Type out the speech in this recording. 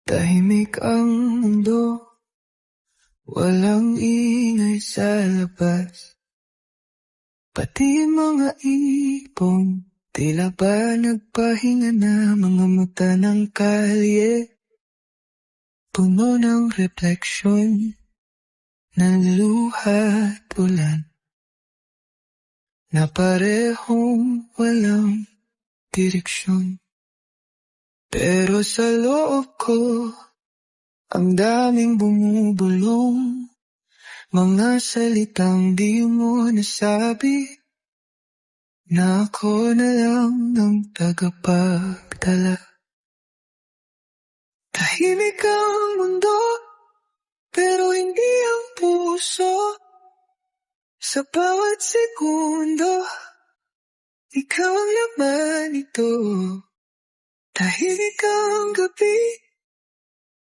Tahimik ang mundo, walang ingay sa labas. Pati mga ibon, tila ba nagpahinga na, mga mata ng kalye, puno ng refleksyon ng luha at ulan, na parehong walang direksyon. Pero sa loob ko, ang daming bumubulong, mga salitang di mo nasabi, na ako na lang ang tagapagdala. Tahimik ang mundo, pero hindi ang puso. Sa bawat segundo, ikaw ang laman nito. Tahimik ang gabi,